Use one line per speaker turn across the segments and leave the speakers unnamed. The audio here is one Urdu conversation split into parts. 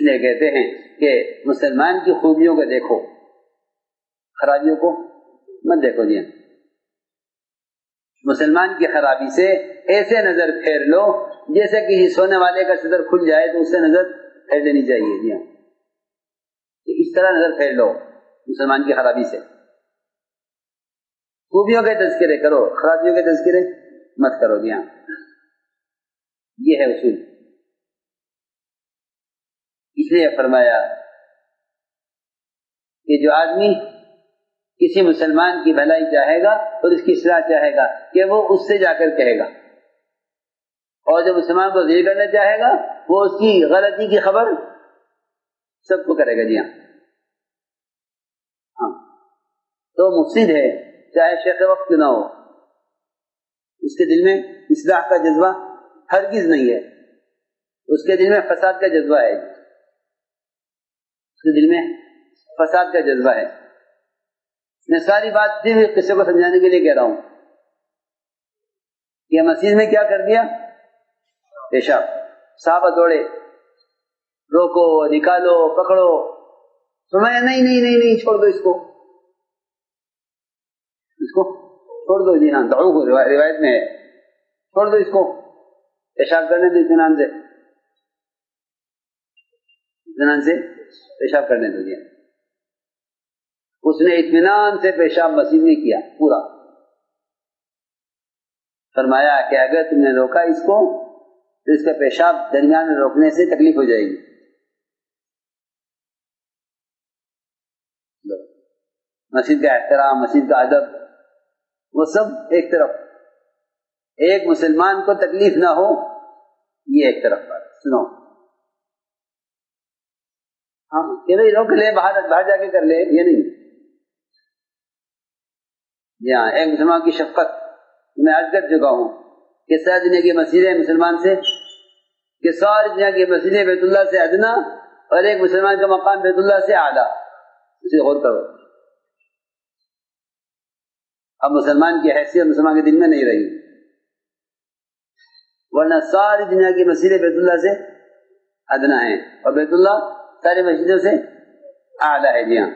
اس لیے کہتے ہیں کہ مسلمان کی خوبیوں کو دیکھو، خرابیوں کو مت دیکھو جی۔ مسلمان کی خرابی سے ایسے نظر پھیر لو جیسے کسی سونے والے کا صدر کھل جائے تو اس سے نظر پھیر لینی چاہیے جی، اس طرح نظر پھیر لو مسلمان کی خرابی سے۔ خوبیوں کے تذکرے کرو، خرابیوں کے تذکرے مت کرو جی۔ یہ ہے اصول۔ اس لیے فرمایا کہ جو آدمی کسی مسلمان کی بھلائی چاہے گا اور اس کی اصلاح چاہے گا کہ وہ اس سے جا کر کہے گا، اور جو مسلمان کو ذلیل کرنا چاہے گا وہ اس کی غلطی کی خبر سب کو کرے گا جی۔ ہاں تو مفسد ہے چاہے شیخ وقت کیوں نہ ہو، اس کے دل میں اصلاح کا جذبہ ہرگز نہیں ہے، اس کے دل میں فساد کا جذبہ ہے، اس کے دل میں فساد کا جذبہ ہے۔ میں ساری بات صرف قصے کو سمجھانے کے لیے کہہ رہا ہوں کہ مسجد میں کیا کر دیا، پیشاب، صحابہ دوڑے، روکو، نکالو، پکڑو، فرمایا نہیں نہیں نہیں نہیں، چھوڑ دو اس کو چھوڑ دو جی۔ ہاں دعو کو روایت میں ہے، چھوڑ دو اس کو، پیشاب کرنے دو اطمینان سے پیشاب کرنے دو جی۔ اس نے اطمینان سے پیشاب مسجد میں کیا پورا۔ فرمایا کہ اگر تم نے روکا اس کو تو اس کا پیشاب درمیان میں روکنے سے تکلیف ہو جائے گی۔ مسجد کا احترام، مسجد کا ادب، وہ سب ایک طرف، ایک مسلمان کو تکلیف نہ ہو یہ ایک طرف بات سنو۔ ہاں کہ بھائی روک لے، باہر جا کے کر لے، یہ نہیں جی ہاں۔ ایک مسلمان کی شفقت میں عرض کر چکا ہوں کہ ساری دنیا کی مسجدیں مسلمان سے، کہ ساری دنیا کی مسجدیں بیت اللہ سے ادنا اور ایک مسلمان کا مقام بیت اللہ سے اعلیٰ، اسے غور کرو۔ اب مسلمان کی حیثیت مسلمان کے دل میں نہیں رہی، ورنہ ساری دنیا کی مسجدیں بیت اللہ سے ادنا ہیں اور بیت اللہ ساری مسجدوں سے اعلیٰ ہے جی ہاں۔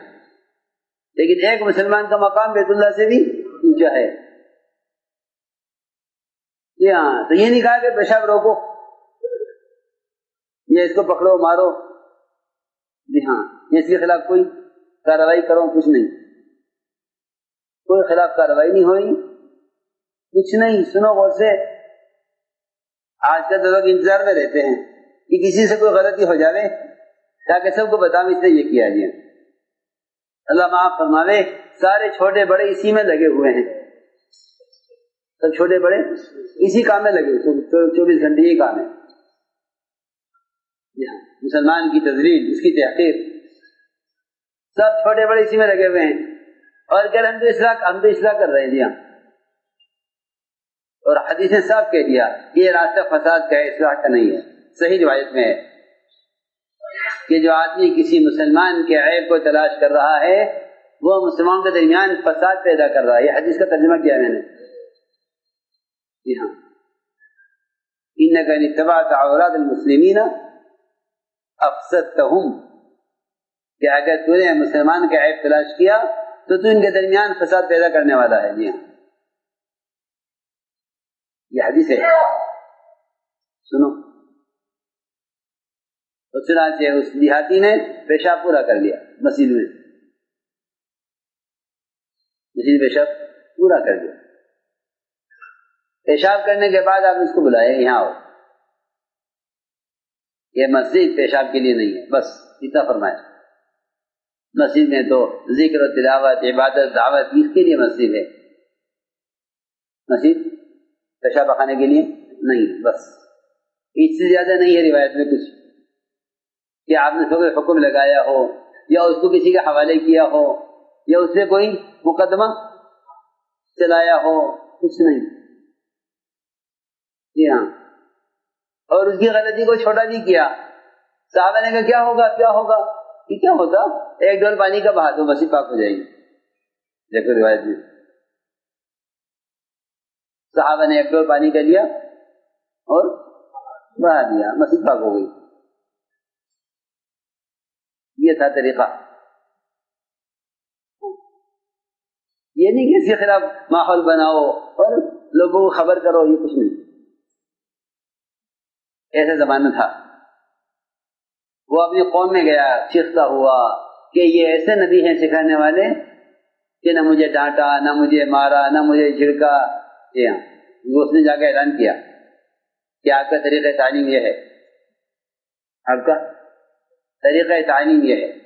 لیکن ایک مسلمان کا مقام بیت اللہ سے بھی اونچا ہے جی ہاں۔ تو یہ نہیں کہا کہ پیشاب روکو یا اس کو پکڑو مارو جی ہاں، یا اس کے خلاف کوئی کارروائی کرو، کچھ نہیں، کوئی خلاف کارروائی نہیں ہوئی، کچھ نہیں۔ سنو غور سے، آج کل تو لوگ انتظار میں رہتے ہیں کہ کسی سے کوئی غلطی ہو جاوے تاکہ سب کو بتاؤں اس نے یہ کیا جی۔ اللہ معاف فرماوے، سارے چھوٹے بڑے اسی میں لگے ہوئے ہیں، سب چھوٹے بڑے اسی کام میں لگے ہوئے، 24 گھنٹے یہ کام ہے جی ہاں۔ مسلمان کی تذلیل، اس کی تحقیر، سب چھوٹے بڑے اسی میں لگے ہوئے ہیں، اور کہ ہم تو اصلاح کر رہے ہیں جی ہاں۔ اور حدیث نے صاف کہہ دیا یہ راستہ فساد کا ہے، اصلاح کا نہیں ہے۔ صحیح روایت میں ہے کہ جو آدمی کسی مسلمان کے عیب کو تلاش کر رہا ہے وہ مسلمان کے درمیان فساد پیدا کر رہا ہے۔ یہ حدیث کا ترجمہ کیا میں نے جی ہاں۔ انک ان اتبعت عورات المسلمین افسدتہم، کہ اگر تو نے مسلمان کا عیب تلاش کیا تو تو ان کے درمیان فساد پیدا کرنے والا ہے جی ہاں۔ یہ حدیث ہے، سنو۔ تو چنانچہ اس دیہاتی نے پیشاب پورا کر لیا مسجد میں، مسجد پیشاب پورا کر دیا۔ پیشاب کرنے کے بعد آپ اس کو بلائے، یہاں آؤ، یہ مسجد پیشاب کے لیے نہیں ہے، بس اتنا فرمایا۔ مسجد میں تو ذکر و تلاوت، عبادت، دعوت، اس کے لیے مسجد ہے، مسجد پیشاب پخانے کے لیے نہیں، بس اس سے زیادہ نہیں ہے روایت میں کچھ کہ آپ نے کوئی حکم لگایا ہو یا اس کو کسی کے حوالے کیا ہو یا اس سے کوئی مقدمہ چلایا ہو، کچھ نہیں جی ہاں۔ اور اس کی غلطی کو چھوٹا نہیں کیا۔ صحابہ نے کہا کیا ہوگا کیا ہوگا، یہ کیا ہوتا، ایک ڈول پانی کا بہا دو مسجد پاک ہو جائے گی۔ دیکھو روایت میں صحابہ نے ایک ڈول پانی کا لیا اور بہا دیا، مسجد پاک ہو گئی۔ یہ تھا طریقہ. یہ نہیں کہ اس کے خلاف ماحول بناؤ اور لوگوں کو خبر کرو، یہ کچھ نہیں. ایسا زمانہ تھا. وہ اپنی قوم میں گیا، چیختا ہوا کہ یہ ایسے نبی ہیں سکھانے والے کہ نہ مجھے ڈانٹا، نہ مجھے مارا، نہ مجھے جھڑکا. جی ہاں، اس نے جا کے اعلان کیا کہ آپ کا طریقہ تعلیم یہ ہے، آپ کا طریقہ تعلیم یہ ہے.